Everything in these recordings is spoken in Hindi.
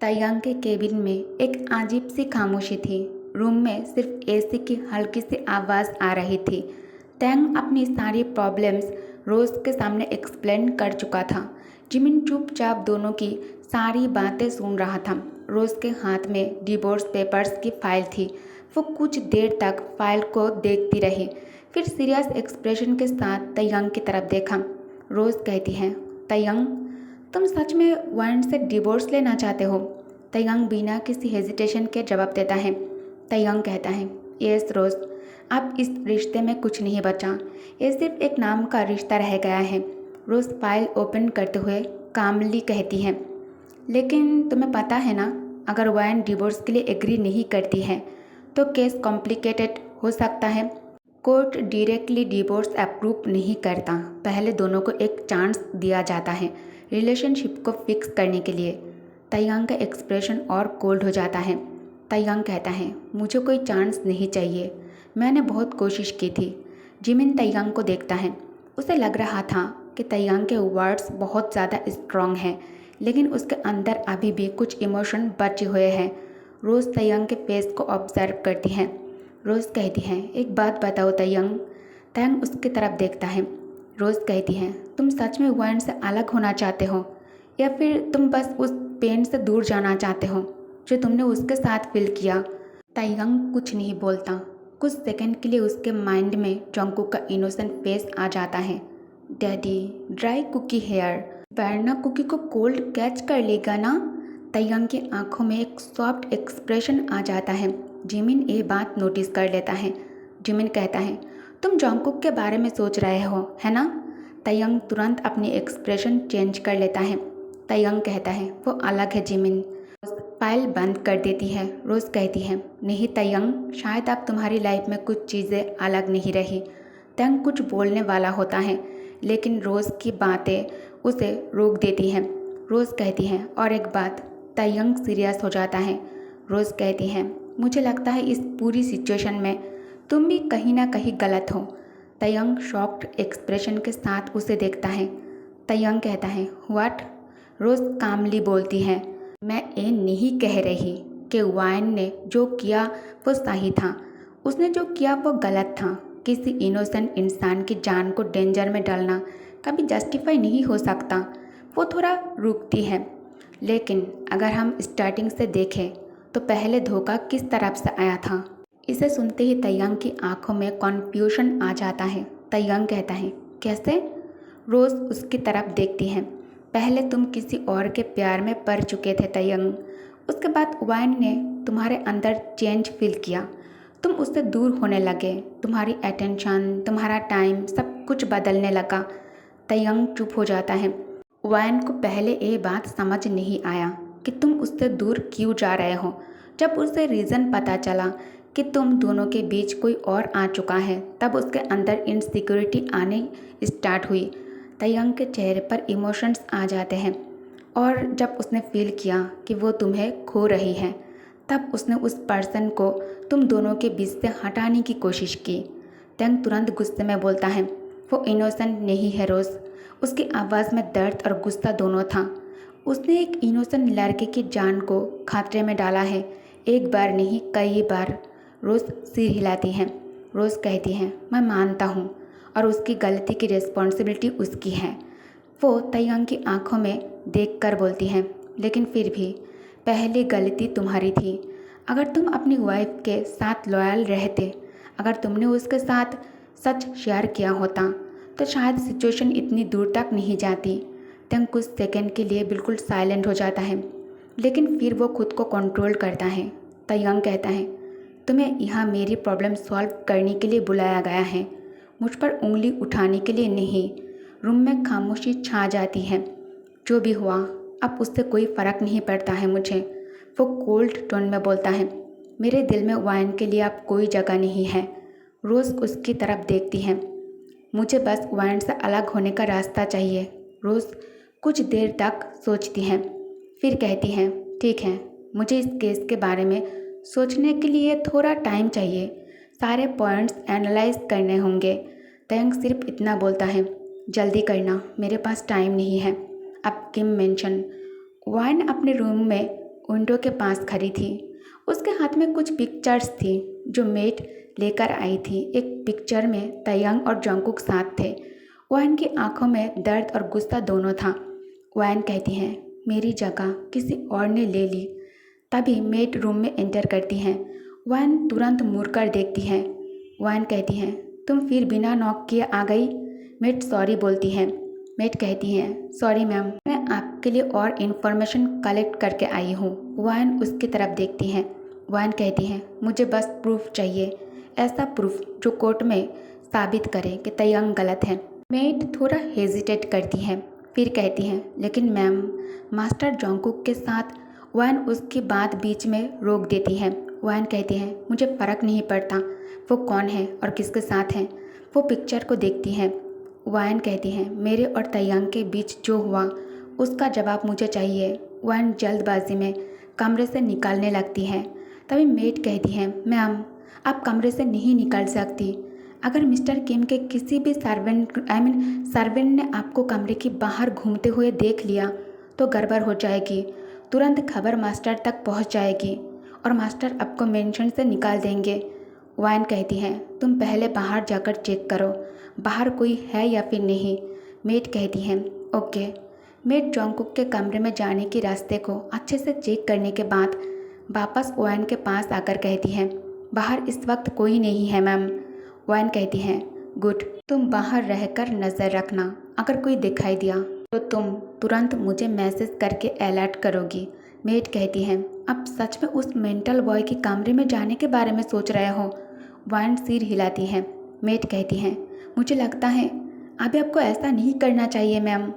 तयंग के केबिन में एक अजीब सी खामोशी थी। रूम में सिर्फ एसी की हल्की सी आवाज़ आ रही थी। तयंग अपनी सारी प्रॉब्लम्स रोज़ के सामने एक्सप्लेन कर चुका था। जिमिन चुपचाप दोनों की सारी बातें सुन रहा था। रोज़ के हाथ में डिवोर्स पेपर्स की फाइल थी। वो कुछ देर तक फाइल को देखती रही, फिर सीरियस एक्सप्रेशन के साथ तयंग की तरफ देखा। रोज़ कहती है, तयंग, तुम सच में वाइन से डिवोर्स लेना चाहते हो? तयंग बिना किसी हेजिटेशन के जवाब देता है। तयंग कहता है, यस रोज़, अब इस रिश्ते में कुछ नहीं बचा। ये सिर्फ एक नाम का रिश्ता रह गया है। रोज़ फाइल ओपन करते हुए कामली कहती है, लेकिन तुम्हें पता है ना, अगर वाइन डिवोर्स के लिए एग्री नहीं करती है तो केस कॉम्प्लिकेटेड हो सकता है। कोर्ट डायरेक्टली डिवोर्स अप्रूव नहीं करता, पहले दोनों को एक चांस दिया जाता है रिलेशनशिप को फिक्स करने के लिए। तयंग का एक्सप्रेशन और कोल्ड हो जाता है। तयंग कहता है, मुझे कोई चांस नहीं चाहिए, मैंने बहुत कोशिश की थी। जिमिन तयंग को देखता है। उसे लग रहा था कि तयंग के वर्ड्स बहुत ज़्यादा स्ट्रॉन्ग हैं, लेकिन उसके अंदर अभी भी कुछ इमोशन बचे हुए हैं। रोज़ तयंग के फेस को ऑब्जर्व करती है। रोज़ कहती है, एक बात बताओ तयंग। तयंग उसकी तरफ देखता है। रोज़ कहती है, तुम सच में वाइन से अलग होना चाहते हो, या फिर तुम बस उस पेन से दूर जाना चाहते हो जो तुमने उसके साथ फील किया? तयंग कुछ नहीं बोलता। कुछ सेकंड के लिए उसके माइंड में जंगकुक का इनोसेंट फेस आ जाता है। डैडी, ड्राई कुकी हेयर, वरना कुकी को कोल्ड कैच कर लेगा ना? तयंग की आंखों में एक सॉफ्ट एक्सप्रेशन आ जाता है। जिमिन ये बात नोटिस कर लेता है। जिमिन कहता है, तुम जंगकुक के बारे में सोच रहे हो, है ना? तयंग तुरंत अपनी एक्सप्रेशन चेंज कर लेता है। तयंग कहता है, वो अलग है जिमिन। फाइल बंद कर देती है। रोज़ कहती है, नहीं तयंग, शायद अब तुम्हारी लाइफ में कुछ चीज़ें अलग नहीं रही। तयंग कुछ बोलने वाला होता है, लेकिन रोज़ की बातें उसे रोक देती हैं। रोज़ कहती है, और एक बात। तयंग सीरियस हो जाता है। रोज़ कहती है, मुझे लगता है इस पूरी सिचुएशन में तुम भी कहीं ना कहीं गलत हो। तयंग शॉक्ड एक्सप्रेशन के साथ उसे देखता है। तयंग कहता है, व्हाट? रोज़ कामली बोलती है, मैं ये नहीं कह रही कि वाइन ने जो किया वो सही था। उसने जो किया वो गलत था। किसी इनोसेंट इंसान की जान को डेंजर में डालना कभी जस्टिफाई नहीं हो सकता। वो थोड़ा रुकती है, लेकिन अगर हम स्टार्टिंग से देखें तो पहले धोखा किस तरफ से आया था? इसे सुनते ही तयंग की आंखों में कन्फ्यूजन आ जाता है। तयंग कहता है, कैसे? रोज़ उसकी तरफ देखती है। पहले तुम किसी और के प्यार में पड़ चुके थे तयंग, उसके बाद वाइन ने तुम्हारे अंदर चेंज फील किया। तुम उससे दूर होने लगे, तुम्हारी अटेंशन, तुम्हारा टाइम, सब कुछ बदलने लगा। तयंग चुप हो जाता है। वाइन को पहले ये बात समझ नहीं आया कि तुम उससे दूर क्यों जा रहे हो। जब उसे रीज़न पता चला कि तुम दोनों के बीच कोई और आ चुका है, तब उसके अंदर इनसिक्योरिटी आने स्टार्ट हुई। तयंग के चेहरे पर इमोशंस आ जाते हैं, और जब उसने फील किया कि वो तुम्हें खो रही है, तब उसने उस पर्सन को तुम दोनों के बीच से हटाने की कोशिश की। तयंग तुरंत गुस्से में बोलता है, वो इनोसेंट नहीं है रोज़। उसकी आवाज़ में दर्द और गुस्सा दोनों था। उसने एक इनोसेंट लड़के की जान को खतरे में डाला है, एक बार नहीं कई बार। रोज़ सिर हिलाती है। रोज़ कहती है, मैं मानता हूँ, और उसकी गलती की रिस्पॉन्सिबिलिटी उसकी है। वो तयंग की आंखों में देखकर बोलती है, लेकिन फिर भी पहली गलती तुम्हारी थी। अगर तुम अपनी वाइफ के साथ लॉयल रहते, अगर तुमने उसके साथ सच शेयर किया होता, तो शायद सिचुएशन इतनी दूर तक नहीं जाती। तयंग कुछ सेकंड के लिए बिल्कुल साइलेंट हो जाता है, लेकिन फिर वो खुद को कंट्रोल करता है। तयंग कहता है, तुम्हें यहाँ मेरी प्रॉब्लम सॉल्व करने के लिए बुलाया गया है, मुझ पर उंगली उठाने के लिए नहीं। रूम में खामोशी छा जाती है। जो भी हुआ, अब उससे कोई फ़र्क नहीं पड़ता है मुझे। वो कोल्ड टोन में बोलता है, मेरे दिल में वाइन के लिए अब कोई जगह नहीं है। रोज़ उसकी तरफ देखती है। मुझे बस वाइन से अलग होने का रास्ता चाहिए। रोज़ कुछ देर तक सोचती हैं, फिर कहती हैं, ठीक है, मुझे इस केस के बारे में सोचने के लिए थोड़ा टाइम चाहिए, सारे पॉइंट्स एनालाइज करने होंगे। तयंग सिर्फ इतना बोलता है, जल्दी करना, मेरे पास टाइम नहीं है। अब किम मेंशन। वाइन अपने रूम में विंडो के पास खड़ी थी। उसके हाथ में कुछ पिक्चर्स थी जो मेट लेकर आई थी। एक पिक्चर में तयंग और जंगकुक साथ थे। वायन की आंखों में दर्द और गुस्सा दोनों था। वायन कहती है, मेरी जगह किसी और ने ले ली। तभी मेट रूम में एंटर करती हैं। वायन तुरंत मुड़कर देखती है। वायन कहती है, तुम फिर बिना नॉक किए आ गई। मेट सॉरी बोलती है। मेट कहती है, सॉरी मैम, मैं आपके लिए और इन्फॉर्मेशन कलेक्ट करके आई हूँ। वायन उसकी तरफ देखती है। वायन कहती है, मुझे बस प्रूफ चाहिए, ऐसा प्रूफ जो कोर्ट में साबित करे कि तयंग गलत है। मेट थोड़ा हेजिटेट करती है, फिर कहती है, लेकिन मैम, मास्टर जंगकुक के साथ। वायन उसकी बात बीच में रोक देती है। वायन कहती है, मुझे फ़र्क नहीं पड़ता वो कौन है और किसके साथ है। वो पिक्चर को देखती है। वायन कहती है, मेरे और तयंग के बीच जो हुआ उसका जवाब मुझे चाहिए। वायन जल्दबाजी में कमरे से निकलने लगती है। तभी मेट कहती है, मैम, आप कमरे से नहीं निकल सकती। अगर मिस्टर किम के किसी भी सर्वेंट ने आपको कमरे के बाहर घूमते हुए देख लिया तो गड़बड़ हो जाएगी। तुरंत खबर मास्टर तक पहुंच जाएगी और मास्टर आपको मेंशन से निकाल देंगे। वायन कहती है, तुम पहले बाहर जाकर चेक करो बाहर कोई है या फिर नहीं। मेट कहती है, ओके। मेट जंगकुक के कमरे में जाने के रास्ते को अच्छे से चेक करने के बाद वापस वायन के पास आकर कहती है, बाहर इस वक्त कोई नहीं है मैम। वायन कहती है, गुड, तुम बाहर रहकर नज़र रखना, अगर कोई दिखाई दिया तो तुम तुरंत मुझे मैसेज करके अलर्ट करोगी। मेट कहती है, अब सच में उस मेंटल बॉय के कमरे में जाने के बारे में सोच रहे हो। वायन सिर हिलाती है। मेट कहती है, मुझे लगता है अभी आपको ऐसा नहीं करना चाहिए मैम।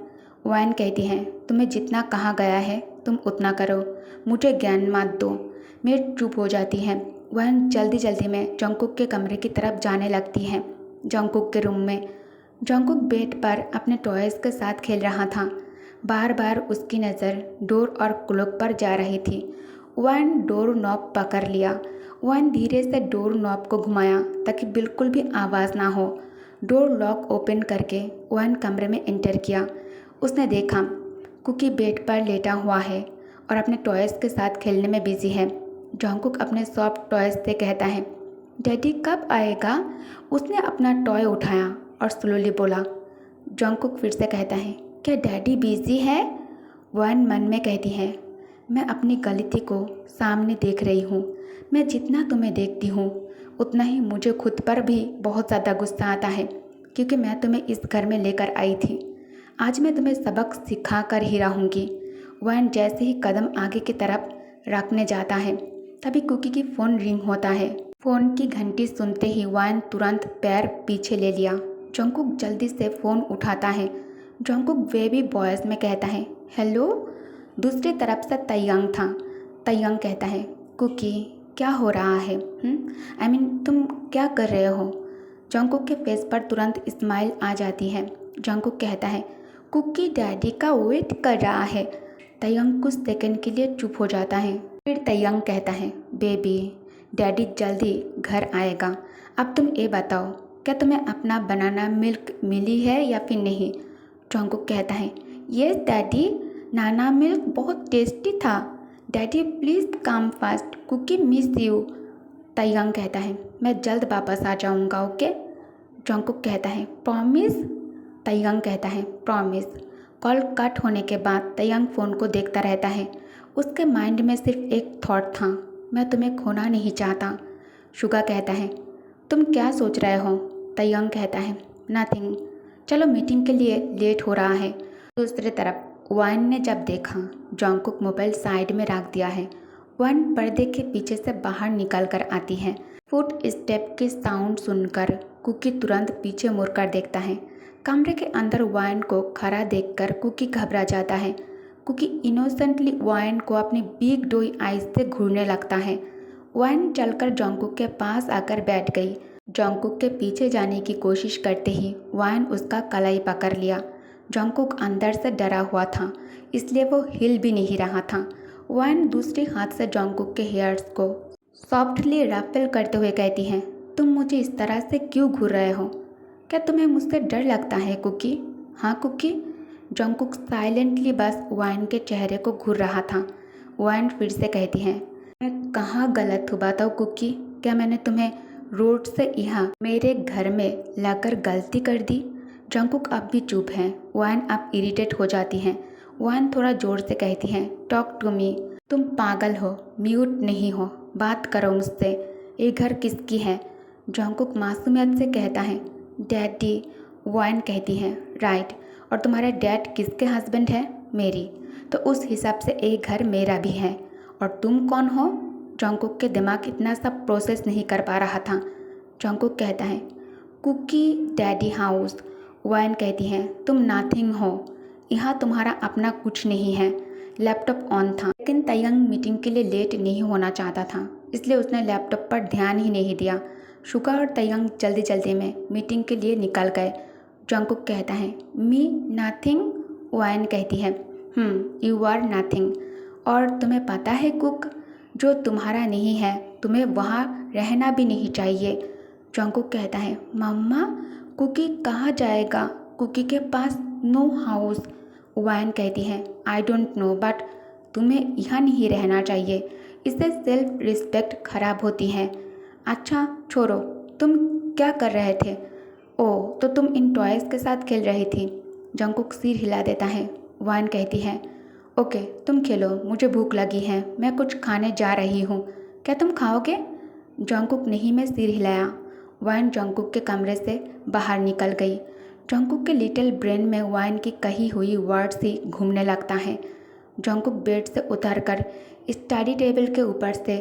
वायन कहती है, तुम्हें जितना कहा गया है तुम उतना करो, मुझे ज्ञान मत दो। मेट चुप हो जाती है। वायन जल्दी जल्दी में जंगकुक के कमरे की तरफ जाने लगती है। जंगकुक के रूम में जंगकुक बेड पर अपने टॉयज़ के साथ खेल रहा था। बार बार उसकी नज़र डोर और क्लॉक पर जा रही थी। वायन डोर नॉब पकड़ लिया। वायन धीरे से डोर नॉब को घुमाया ताकि बिल्कुल भी आवाज़ ना हो। डोर लॉक ओपन करके वायन कमरे में एंटर किया। उसने देखा कुकी बेड पर लेटा हुआ है और अपने टॉयज़ के साथ खेलने में बिजी है। जंगकुक अपने सॉफ्ट टॉयज़ से कहता है, डैडी कब आएगा। उसने अपना टॉय उठाया और स्लोली बोला। जंगकुक फिर से कहता है, क्या डैडी बिजी है। वायन मन में कहती है, मैं अपनी गलती को सामने देख रही हूँ। मैं जितना तुम्हें देखती हूँ उतना ही मुझे खुद पर भी बहुत ज़्यादा गुस्सा आता है, क्योंकि मैं तुम्हें इस घर में लेकर आई थी। आज मैं तुम्हें सबक सिखा कर ही रहूँगी। वायन जैसे ही कदम आगे की तरफ रखने जाता है तभी कुकी की फ़ोन रिंग होता है। फ़ोन की घंटी सुनते ही वायन तुरंत पैर पीछे ले लिया। जंगकुक जल्दी से फ़ोन उठाता है। जंगकुक बेबी वॉइस में कहता है, हेलो। दूसरी तरफ से तयंग था। तयंग कहता है, कुकी क्या हो रहा है। तुम क्या कर रहे हो। जंगकुक के फेस पर तुरंत स्माइल आ जाती है। जंगकुक कहता है, कुकी डैडी का वेट कर रहा है। तयंग कुछ सेकंड के लिए चुप हो जाता है। फिर तयंग कहता है, बेबी, डैडी जल्दी घर आएगा। अब तुम ये बताओ, क्या तुम्हें अपना बनाना मिल्क मिली है या फिर नहीं। जंगकुक कहता है, यस डैडी, नाना मिल्क बहुत टेस्टी था। Daddy please come fast, Kookie miss you. Taehyung कहता है, मैं जल्द वापस आ जाऊंगा, ओके। जंगकुक कहता है, प्रॉमिस। तयंग कहता है, प्रॉमिस। कॉल कट होने के बाद तयंग फ़ोन को देखता रहता है। उसके माइंड में सिर्फ एक थॉट था, मैं तुम्हें खोना नहीं चाहता। शुगा कहता है, तुम क्या सोच रहे हो। तयंग कहता है, नथिंग, चलो मीटिंग के लिए लेट हो रहा है। दूसरी तरफ वायन ने जब देखा जंगकुक मोबाइल साइड में रख दिया है, वायन पर्दे के पीछे से बाहर निकल कर आती है। फुट स्टेप की साउंड सुनकर कुकी तुरंत पीछे मुड़कर देखता है। कमरे के अंदर वायन को खड़ा देखकर कुकी घबरा जाता है। कुकी इनोसेंटली वायन को अपनी बिग डोई आइज से घूरने लगता है। वायन चलकर जंगकुक के पास आकर बैठ गई। जंगकुक के पीछे जाने की कोशिश करते ही वायन उसका कलाई पकड़ लिया। जंगकुक अंदर से डरा हुआ था, इसलिए वो हिल भी नहीं रहा था। वायन दूसरे हाथ से जंगकुक के हेयर्स को सॉफ्टली रैपल करते हुए कहती है, तुम मुझे इस तरह से क्यों घूर रहे हो। क्या तुम्हें मुझसे डर लगता है कुकी। हाँ कुकी। जंगकुक साइलेंटली बस वायन के चेहरे को घूर रहा था। वाइन फिर से कहती है, मैं कहाँ गलत हूँ बताओ कुकी? क्या मैंने तुम्हें रोड से यहाँ मेरे घर में लाकर गलती कर दी? जंगकुक अब भी चुप है। वाइन अब इरिटेट हो जाती हैं। वाइन थोड़ा जोर से कहती है, टॉक टू मी। तुम पागल हो, म्यूट नहीं हो, बात करो मुझसे। ये घर किसकी है? जंगकुक मासूमियत से कहता है, डैडी। वाइन कहती है, राइट। और तुम्हारा डैड किसके हस्बैंड है? मेरी। तो उस हिसाब से एक घर मेरा भी है। और तुम कौन हो? जंगकुक के दिमाग इतना सब प्रोसेस नहीं कर पा रहा था। जंगकुक कहता है, कुकी डैडी हाउस। वाइन कहती है, तुम नथिंग हो, यहाँ तुम्हारा अपना कुछ नहीं है। लैपटॉप ऑन था, लेकिन तयंग मीटिंग के लिए लेट नहीं होना चाहता था, इसलिए उसने लैपटॉप पर ध्यान ही नहीं दिया। शुका और तयंग जल्दी जल्दी में मीटिंग के लिए निकल गए। जंगकुक कहता है, मी नथिंग। वाइन कहती है, यू आर नथिंग। और तुम्हें पता है कुक, जो तुम्हारा नहीं है तुम्हें वहाँ रहना भी नहीं चाहिए। जंगकुक कहता है, मम्मा कुकी कहाँ जाएगा? कुकी के पास नो हाउस। वाइन कहती है, आई डोंट नो बट तुम्हें यहाँ नहीं रहना चाहिए, इससे सेल्फ रिस्पेक्ट खराब होती है। अच्छा छोड़ो, तुम क्या कर रहे थे? ओह, तो तुम इन टॉयज़ के साथ खेल रही थी। जंगकुक सिर हिला देता है। वाइन कहती है, ओके तुम खेलो, मुझे भूख लगी है, मैं कुछ खाने जा रही हूँ, क्या तुम खाओगे? जंगकुक नहीं में सिर हिलाया। वाइन जंगकुक के कमरे से बाहर निकल गई। जंगकुक के लिटिल ब्रेन में वाइन की कही हुई वर्ड्स ही घूमने लगता है। जंगकुक बेड से उतरकर स्टडी टेबल के ऊपर से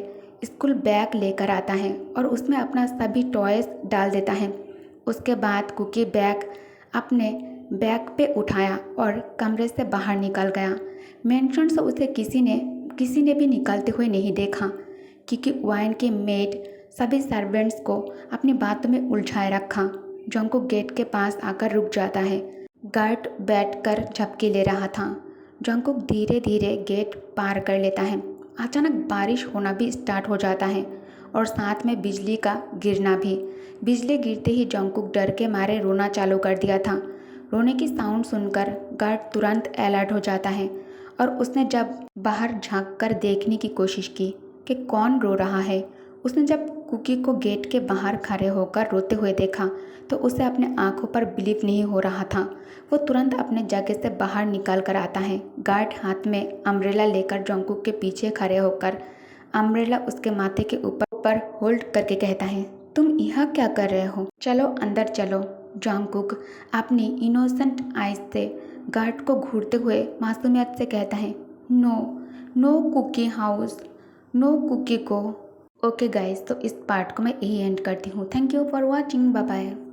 स्कूल बैग लेकर आता है और उसमें अपना सभी टॉयज़ डाल देता है। उसके बाद कुकी बैग अपने बैग पे उठाया और कमरे से बाहर निकल गया। मेंशन से उसे किसी ने भी निकलते हुए नहीं देखा, क्योंकि वाइन के मेड सभी सर्वेंट्स को अपनी बातों में उलझाए रखा। जंगकुक गेट के पास आकर रुक जाता है। गार्ड बैठकर झपकी ले रहा था। जंगकुक धीरे धीरे गेट पार कर लेता है। अचानक बारिश होना भी स्टार्ट हो जाता है और साथ में बिजली का गिरना भी। बिजली गिरते ही जंगकुक डर के मारे रोना चालू कर दिया था। रोने की साउंड सुनकर गार्ड तुरंत अलर्ट हो जाता है और उसने जब बाहर झांक कर देखने की कोशिश की कि कौन रो रहा है, उसने जब कुकी को गेट के बाहर खड़े होकर रोते हुए देखा तो उसे अपने आंखों पर बिलीव नहीं हो रहा था। वो तुरंत अपने जगह से बाहर निकल कर आता है। गार्ड हाथ में अम्ब्रेला लेकर जंगकुक के पीछे खड़े होकर अम्ब्रेला उसके माथे के ऊपर होल्ड करके कहता है, तुम यहाँ क्या कर रहे हो? चलो अंदर चलो। जंगकुक अपनी इनोसेंट आइज से गार्ड को घूरते हुए मासूमियत से कहता है, no no cookie house, no cookie को। ओके गाइस, तो इस पार्ट को मैं यही एंड करती हूँ। Thank you for watching, bye bye.